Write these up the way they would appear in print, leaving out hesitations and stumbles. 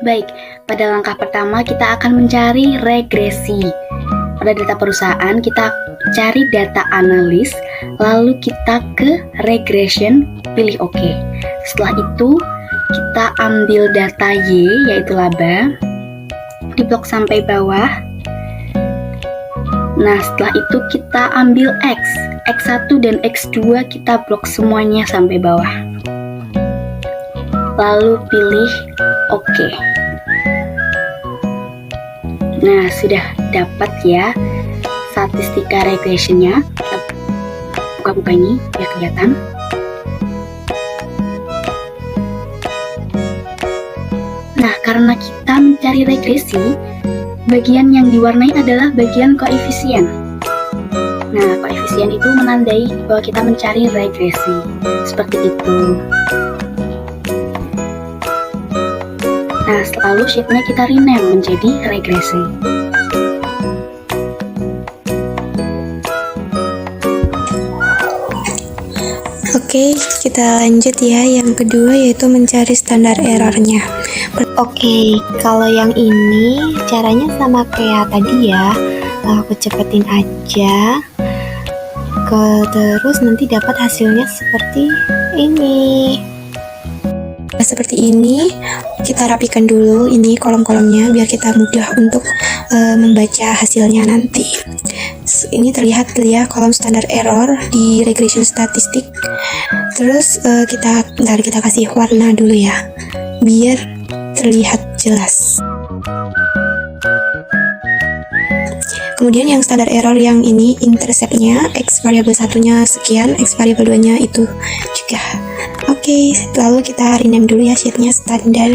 Baik, pada langkah pertama kita akan mencari regresi. Pada data perusahaan kita cari data analis, lalu kita ke regression, pilih OK. Setelah itu kita ambil data Y, yaitu laba, di blok sampai bawah. Nah, setelah itu kita ambil X, X1 dan X2 kita blok semuanya sampai bawah. Lalu pilih OK. Nah, sudah dapat ya statistika regressionnya. Kita buka-buka ini biar kelihatan. Nah, karena kita mencari regresi, bagian yang diwarnai adalah bagian koefisien. Nah, koefisien itu menandai bahwa kita mencari regresi. Seperti itu. Nah, lalu sheetnya kita rename menjadi regresi. Oke, kita lanjut ya. Yang kedua yaitu mencari standar errornya. Oke, kalau yang ini caranya sama kayak tadi ya. Aku cepetin aja. Terus nanti dapat hasilnya seperti ini. Seperti ini, kita rapikan dulu ini kolom-kolomnya biar kita mudah untuk membaca hasilnya nanti. Ini terlihat ya kolom standar error di regression statistik. Terus kita kasih warna dulu ya biar terlihat jelas. Kemudian yang standar error yang ini interceptnya X variabel satunya sekian, X variabel 2 nya itu juga. Oke, lalu kita rename dulu ya sheetnya standar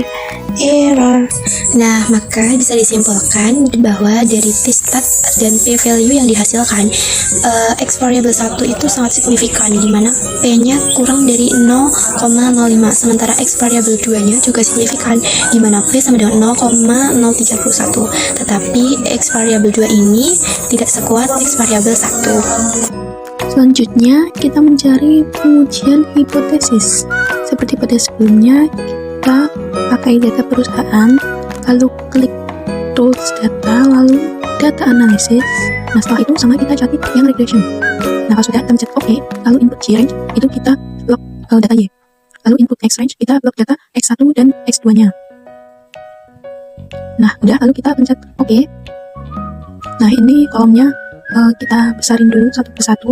error. Nah, maka bisa disimpulkan bahwa dari t-stat dan p-value yang dihasilkan X variabel 1 itu sangat signifikan, di mana p-nya kurang dari 0,05, sementara X variabel 2 nya juga signifikan, di mana p sama dengan 0,031, tetapi X variabel 2 ini tidak sekuat X variabel 1. Selanjutnya, kita mencari pengujian hipotesis. Seperti pada sebelumnya, kita pakai data perusahaan, lalu klik tools data, lalu data analysis. Nah, setelah itu sama kita cari yang regression. Nah, kalau sudah kita mencet OK, lalu input G range, itu kita blok data Y. Lalu input X range, kita blok data X1 dan X2-nya. Nah, udah, lalu kita pencet OK. Nah, ini kolomnya kita besarin dulu satu persatu.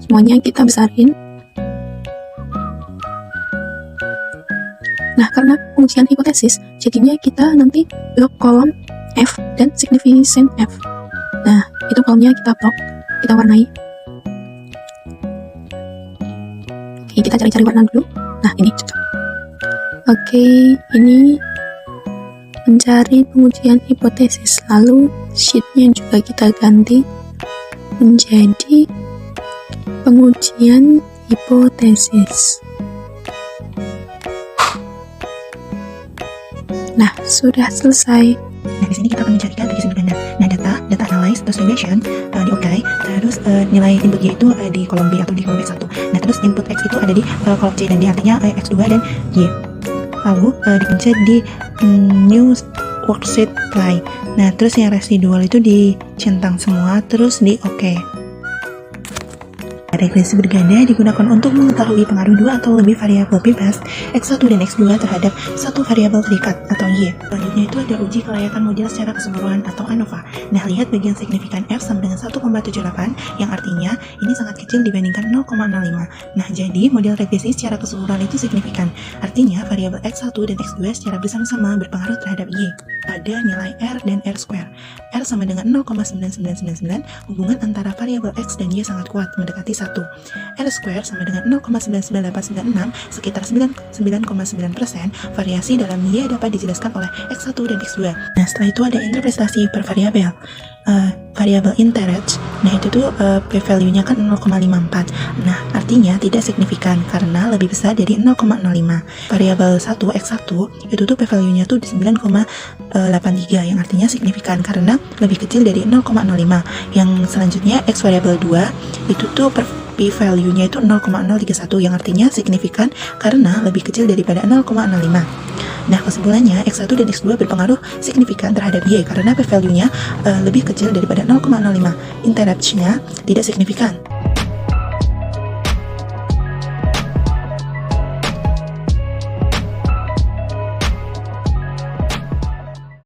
Semuanya kita besarin. Nah, karena pengujian hipotesis, jadinya kita nanti blok kolom F dan significant F. Nah, itu kolomnya kita blok, kita warnai. Oke, kita cari-cari warna dulu. Nah, ini cocok. Oke, ini mencari pengujian hipotesis. Lalu sheetnya juga kita ganti menjadi pengujian hipotesis. Nah, sudah selesai. Nah, di sini kita akan mencarikan regression berganda. Nah, data analyze, terus regression di OK, terus nilai input Y itu di kolom B atau di kolom X1. Nah, terus input X itu ada di kolom C dan D, artinya X2 dan Y. Lalu dipencet di new worksheet play. Nah, terus yang residual itu dicentang semua, terus di OK. Regresi berganda digunakan untuk mengetahui pengaruh dua atau lebih variabel bebas X1 dan X2 terhadap satu variabel terikat atau Y. Selanjutnya itu ada uji kelayakan model secara keseluruhan atau ANOVA. Nah, lihat bagian signifikan F sama dengan 1,78 yang artinya ini sangat kecil dibandingkan 0,05. Nah, jadi model regresi secara keseluruhan itu signifikan. Artinya variabel X1 dan X2 secara bersama-sama berpengaruh terhadap Y. Pada nilai R dan R square. R sama dengan 0,9999, hubungan antara variabel X dan Y sangat kuat, mendekati 1. R square sama dengan 0,99896, sekitar 99,9%, variasi dalam Y dapat dijelaskan oleh X1 dan X2. Nah, setelah itu ada interpretasi per variabel. Variabel interest, nah itu tuh p-value-nya kan 0,54. Nah, artinya tidak signifikan karena lebih besar dari 0,05. Variabel 1 X1 itu tuh p-value-nya tuh 9,83 yang artinya signifikan karena lebih kecil dari 0,05. Yang selanjutnya X variabel 2 itu tuh p-value-nya itu 0,031 yang artinya signifikan karena lebih kecil daripada 0,05. Nah, kesimpulannya X1 dan X2 berpengaruh signifikan terhadap Y karena p-value-nya lebih kecil daripada 0,05. Interruption-nya tidak signifikan.